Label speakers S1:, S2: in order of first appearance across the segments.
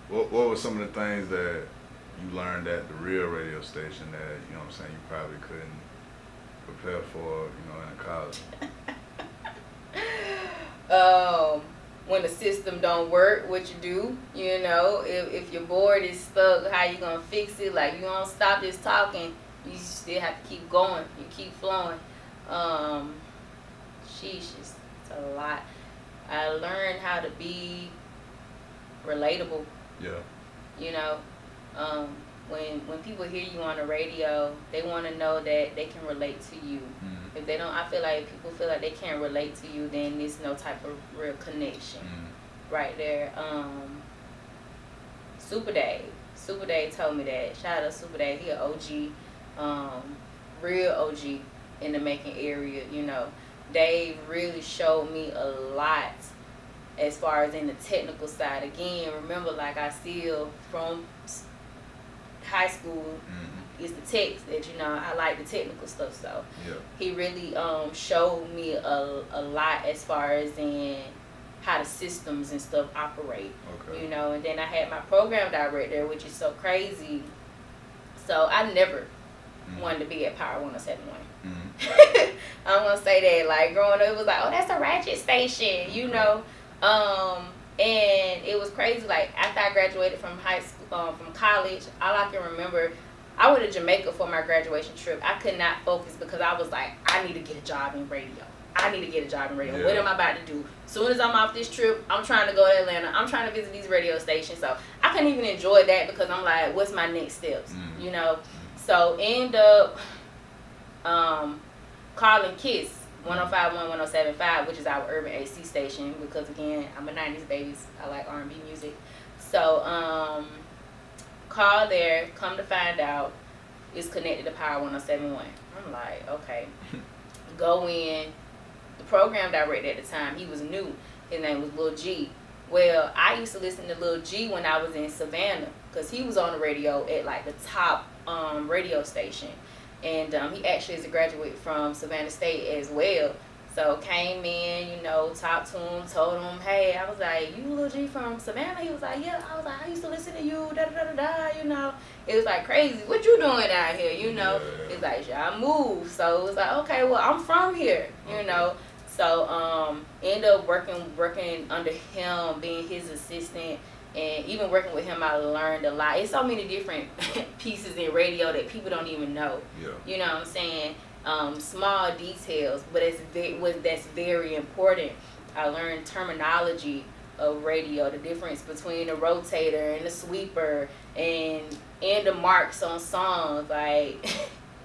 S1: What were some of the things that you learned at the real radio station that, you know what I'm saying, you probably couldn't prepare for, in college?
S2: When the system don't work, what you do, if your board is stuck, how you gonna fix it? Like, you don't stop just talking, you still have to keep going, you keep flowing. It's a lot. I learned how to be relatable.
S1: Yeah.
S2: When people hear you on the radio, they want to know that they can relate to you.
S1: Mm-hmm.
S2: If they don't, I feel like if people feel like they can't relate to you, then there's no type of real connection. Right there. Super Dave told me that. Shout out to Super Dave. He an OG, real OG in the making area. Dave really showed me a lot as far as in the technical side. Again, remember, like, I still from high school is the text that I like the technical stuff. So
S1: yeah.
S2: He really showed me a lot as far as in how the systems and stuff operate.
S1: Okay.
S2: And then I had my program director, which is so crazy. So I never wanted to be at Power 107.1. I'm gonna say that, like, growing up, it was like, oh, that's a ratchet station, and it was crazy. Like, after I graduated from high school, from college, all I can remember, I went to Jamaica for my graduation trip. I could not focus because I was like, I need to get a job in radio.
S1: Yeah.
S2: What am I about to do? As soon as I'm off this trip, I'm trying to go to Atlanta. I'm trying to visit these radio stations. So I couldn't even enjoy that because I'm like, what's my next steps? So end up calling KISS 105.1, 107.5, which is our urban AC station, because again, I'm a 90s baby. I like R&B music. So call there, come to find out it's connected to Power 107.1. I'm like, okay. Go in. The program director at the time, he was new. His name was Lil G. Well, I used to listen to Lil G when I was in Savannah, because he was on the radio at like the top radio station. And he actually is a graduate from Savannah State as well. So came in, talked to him, told him, hey, I was like, you Lil G from Savannah? He was like, yeah. I was like, I used to listen to you, da-da-da-da-da, It was like crazy. What you doing out here,
S1: Yeah.
S2: It's like, yeah, I moved. So it was like, okay, well, I'm from here, So end up working under him, being his assistant. And even working with him, I learned a lot. It's so many different pieces in radio that people don't even know.
S1: Yeah.
S2: You know what I'm saying? Small details, but that's very important. I learned terminology of radio, the difference between a rotator and a sweeper, and the marks on songs. Like,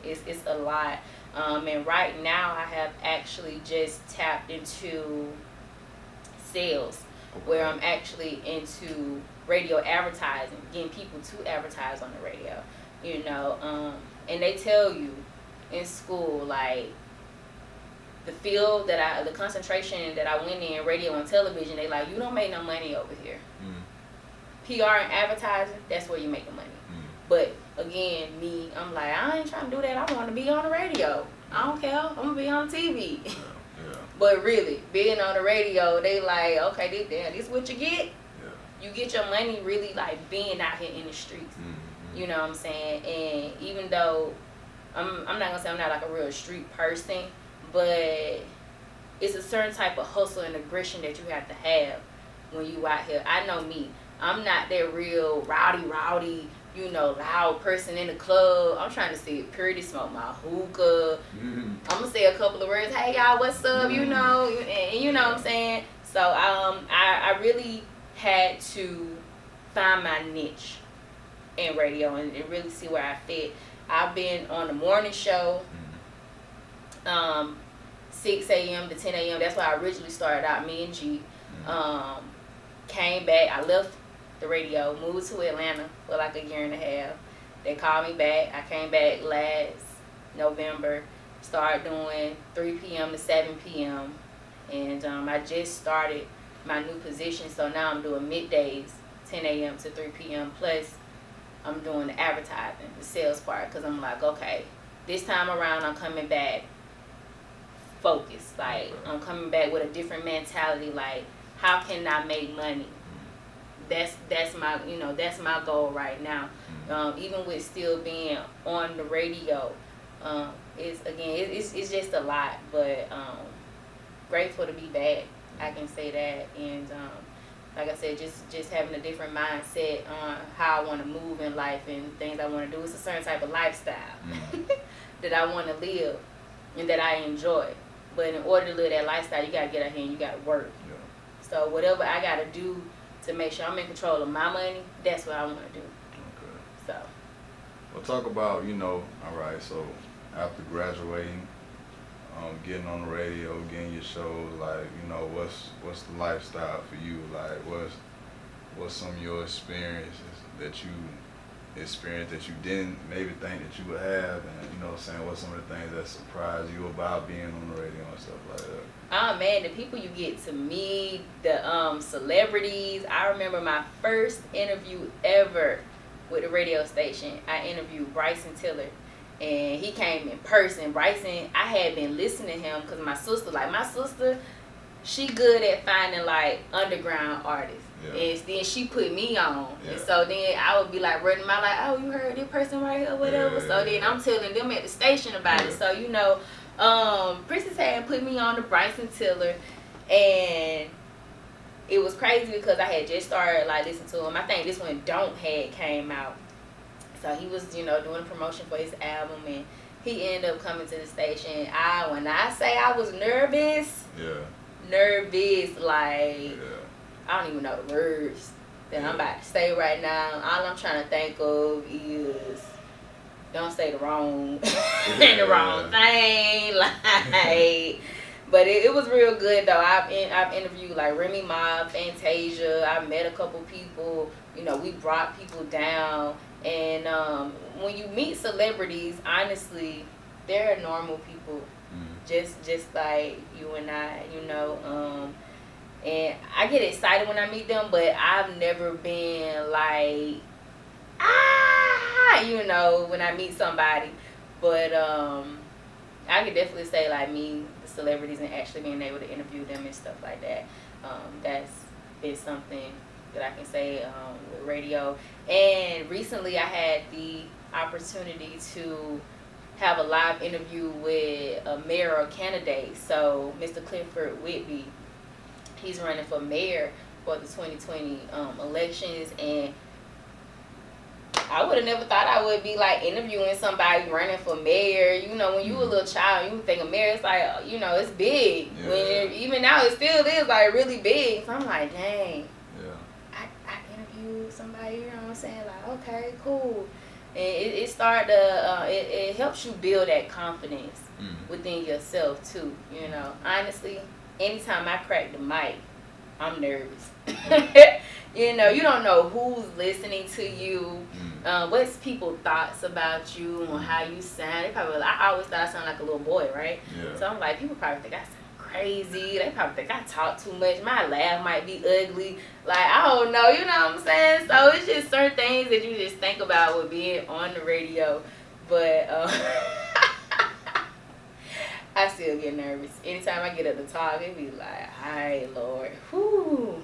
S2: it's a lot. And right now, I have actually just tapped into sales.
S1: Okay.
S2: Where I'm actually into radio advertising, getting people to advertise on the radio, and they tell you in school, like, the concentration that I went in, radio and television, they like, you don't make no money over here. PR and advertising, that's where you make the money. But again, I'm like, I ain't trying to do that. I want to be on the radio. I don't care. I'm gonna be on TV.
S1: Yeah.
S2: But really, being on the radio, they like, okay, this is what you get.
S1: Yeah.
S2: You get your money really, like, being out here in the streets. You know what I'm saying? And even though I'm not gonna say I'm not like a real street person, but it's a certain type of hustle and aggression that you have to have when you out here. I know me. I'm not that real rowdy, loud person in the club. I'm trying to see purity, smoke my hookah. I'm gonna say a couple of words. Hey y'all, what's up? And you know what I'm saying. So I really had to find my niche in radio and really see where I fit. I've been on the morning show, 6 a.m. to 10 a.m. That's why I originally started out. Me and G came back. I left the radio, moved to Atlanta for like a year and a half. They called me back. I came back last November, started doing 3 p.m. to 7 p.m. And I just started my new position, so now I'm doing middays, 10 a.m. to 3 p.m. Plus, I'm doing the advertising, the sales part, because I'm like, okay, this time around I'm coming back focused. Like, I'm coming back with a different mentality. Like, how can I make money that's my that's my goal right now. Even with still being on the radio, it's just a lot, but grateful to be back. I can say that, and like I said, just having a different mindset on how I want to move in life and things I want to do. It's a certain type of lifestyle that I want to live and that I enjoy. But in order to live that lifestyle, you gotta get out here and you gotta work.
S1: Yeah.
S2: So whatever I gotta do to make sure I'm in control of my money, that's what I want to do.
S1: Okay.
S2: So.
S1: Well, talk about, all right, so after graduating, getting on the radio, getting your shows, like, what's the lifestyle for you? Like, what's some of your experiences that you experienced that you didn't maybe think that you would have, and what's some of the things that surprised you about being on the radio and stuff like that?
S2: Oh man, the people you get to meet, the celebrities. I remember my first interview ever with the radio station. I interviewed Bryson Tiller, and he came in person. Bryson, I had been listening to him because my sister, she good at finding like underground artists.
S1: Yeah.
S2: And then she put me on.
S1: Yeah.
S2: And so then I would be like running my like, oh, you heard this person right here, whatever.
S1: Yeah,
S2: so then I'm telling them at the station about it. So Princess had put me on to Bryson Tiller, and it was crazy because I had just started like listening to him. I think this one Don't had came out. So he was, doing promotion for his album, and he ended up coming to the station. When I say I was nervous, like I don't even know the words that I'm about to say right now. All I'm trying to think of is don't say the wrong the wrong thing, like. But it was real good though. I've interviewed like Remy Ma, Fantasia. I met a couple people. We brought people down. And when you meet celebrities, honestly, they're normal people, just like you and I. And I get excited when I meet them, but I've never been like when I meet somebody. But I could definitely say like me, the celebrities, and actually being able to interview them and stuff like that. That's been something that I can say with radio. And recently I had the opportunity to have a live interview with a mayoral candidate. So Mr. Clifford Whitby, he's running for mayor for the 2020 elections, and I would have never thought I would be like interviewing somebody running for mayor. When you a little child, you think of mayor, it's like, it's big.
S1: Yeah.
S2: Even now it still is like really big. So I'm like, dang.
S1: Yeah.
S2: I interviewed somebody, you know what I'm saying? Like, okay, cool. And it started to, it helps you build that confidence within yourself too, Honestly, anytime I crack the mic, I'm nervous. You don't know who's listening to you, what's people's thoughts about you and how you sound. They probably, I always thought I sounded like a little boy, right?
S1: Yeah.
S2: So I'm like, people probably think I sound crazy. They probably think I talk too much. My laugh might be ugly. Like, I don't know, you know what I'm saying? So it's just certain things that you just think about with being on the radio. But I still get nervous. Anytime I get up to talk, it be like, hi, Lord. Whew.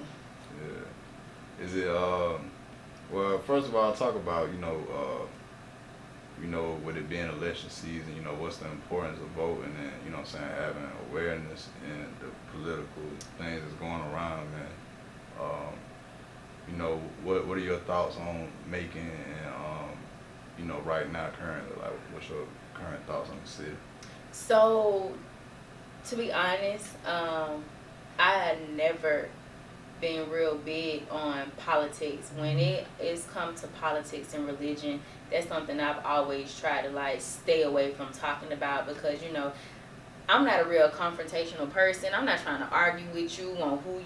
S1: Yeah. Is it, well, first of all, talk about, with it being election season, what's the importance of voting and, having awareness in the political things that's going around, man. What are your thoughts on making and, right now currently, like what's your current thoughts on the city?
S2: So, to be honest, I had never been real big on politics. When it is come to politics and religion, that's something I've always tried to like stay away from talking about, because I'm not a real confrontational person. I'm not trying to argue with you on who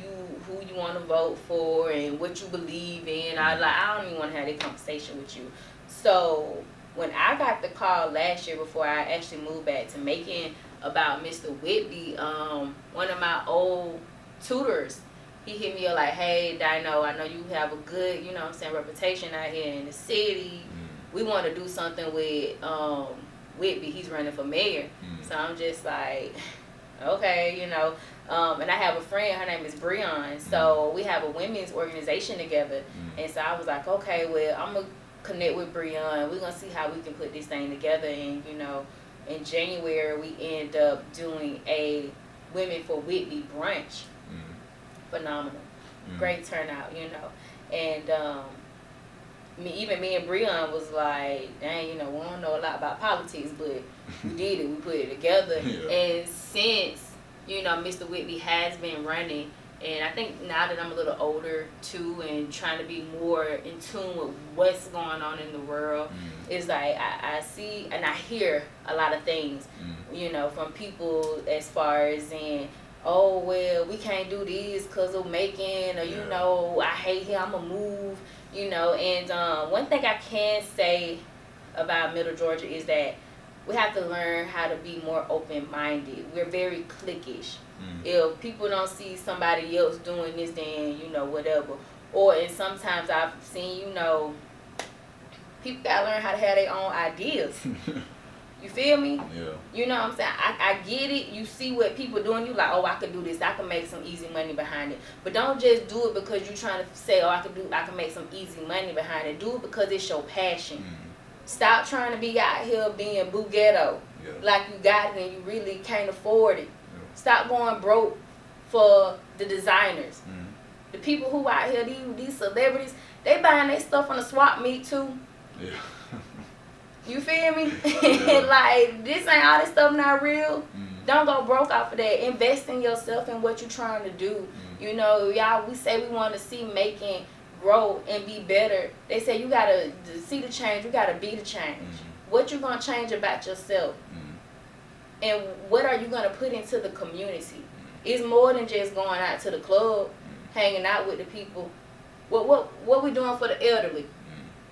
S2: you want to vote for and what you believe in. I don't even want to have that conversation with you. So when I got the call last year before I actually moved back to Macon about Mr. Whitby, one of my old tutors, he hit me up like, hey, Dino, I know you have a good, reputation out here in the city. We want to do something with Whitby. He's running for mayor. So I'm just like, okay, And I have a friend, her name is Breon. So we have a women's organization together. And so I was like, okay, well, I'm going to connect with Breon. We're going to see how we can put this thing together. And, you know, in January, we end up doing a Women for Whitney brunch. Phenomenal. Great turnout, you know. And me and Breon was like, dang, you know, we don't know a lot about politics, but we did it. We put it together.
S1: Yeah.
S2: And since, you know, Mr. Whitney has been running, and I think now that I'm a little older too and trying to be more in tune with what's going on in the world, it's like I see and I hear a lot of things, you know, from people as far as in, oh, well, we can't do this because of Macon, or, you know, I hate him, I'm going to move, you know. And one thing I can say about Middle Georgia is that we have to learn how to be more open-minded. We're very cliquish. If people don't see somebody else doing this, then, you know, whatever. Or, and sometimes I've seen, you know, people got to learn how to have their own ideas. You feel me?
S1: Yeah.
S2: You know what I'm saying? I get it. You see what people doing, you like, oh, I could do this. I can make some easy money behind it. But don't just do it because you're trying to say, oh, I can make some easy money behind it. Do it because it's your passion. Stop trying to be out here being Bughetto.
S1: Yeah.
S2: Like you got it and you really can't afford it. Stop going broke for the designers. The people who out here, these celebrities, they buying their stuff on the swap meet too.
S1: Yeah.
S2: You feel me? Like, this ain't all this stuff not real. Don't go broke off of that. Invest in yourself and what you're trying to do. You know, y'all, we say we want to see Macon grow and be better. They say you gotta see the change, you gotta be the change. What you gonna change about yourself? And what are you gonna put into the community? It's more than just going out to the club, hanging out with the people. What we doing for the elderly?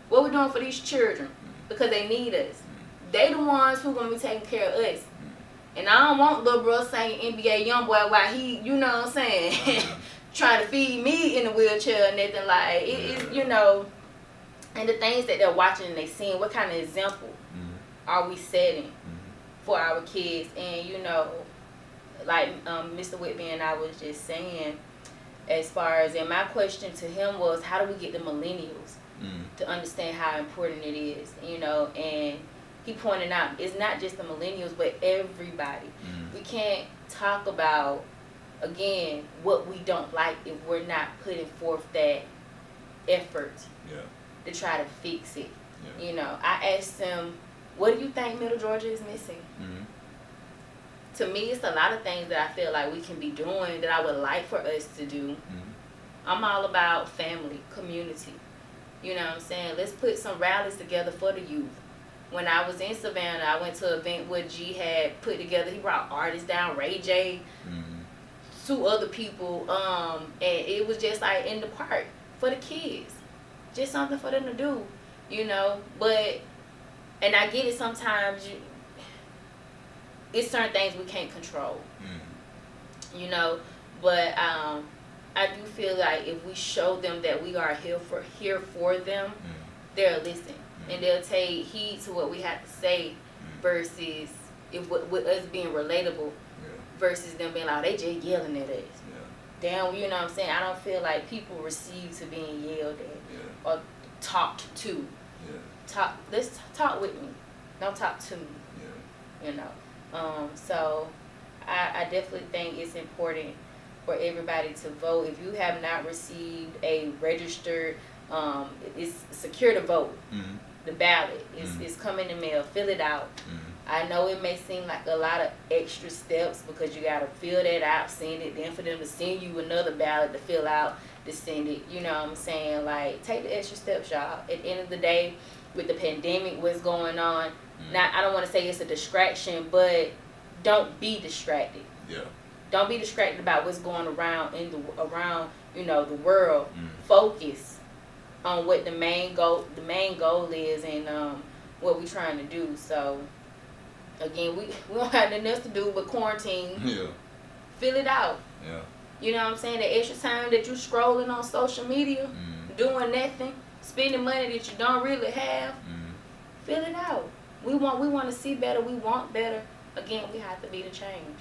S2: What we doing for these children? Because they need us. They the ones who gonna be taking care of us. And I don't want little bro saying NBA Youngboy while he, you know what I'm saying, trying to feed me in a wheelchair or nothing. Like, it's, you know, and the things that they're watching and they seeing, what kind of example are we setting for our kids? And, you know, like Mr. Whitby and I was just saying, as far as, and my question to him was, how do we get the millennials to understand how important it is, you know? And he pointed out, it's not just the millennials, but everybody. We can't talk about, again, what we don't like if we're not putting forth that effort to try to fix it. You know, I asked him, what do you think Middle Georgia is missing? To me, it's a lot of things that I feel like we can be doing that I would like for us to do. I'm all about family, community. You know what I'm saying? Let's put some rallies together for the youth. When I was in Savannah, I went to an event where G had put together, he brought artists down, Ray J, 2 other people, and it was just like in the park for the kids. Just something for them to do, you know? But, and I get it sometimes, it's certain things we can't control, you know? But I do feel like if we show them that we are here for them, they'll listen and they'll take heed to what we have to say, versus if with us being relatable, versus them being like, they just yelling at us. Damn, you know what I'm saying? I don't feel like people receive to being yelled at or talked to. Let's talk with me, don't talk to me. You know, so I definitely think it's important for everybody to vote. If you have not received a registered, it's secure to vote. The ballot is coming in the mail. Fill it out. I know it may seem like a lot of extra steps because you got to fill that out, send it, then for them to send you another ballot to fill out, to send it. You know what I'm saying? Like, take the extra steps, y'all. At the end of the day, with the pandemic, what's going on, now I don't want to say it's a distraction, but don't be distracted. Don't be distracted about what's going around you know, the world. Focus on what the main goal is, and what we're trying to do. So again, we don't have nothing else to do but quarantine. Fill it out. You know what I'm saying? The extra time that you scrolling on social media, doing nothing, spending money that you don't really have, fill it out. We want to see better. We want better. Again, we have to be the change.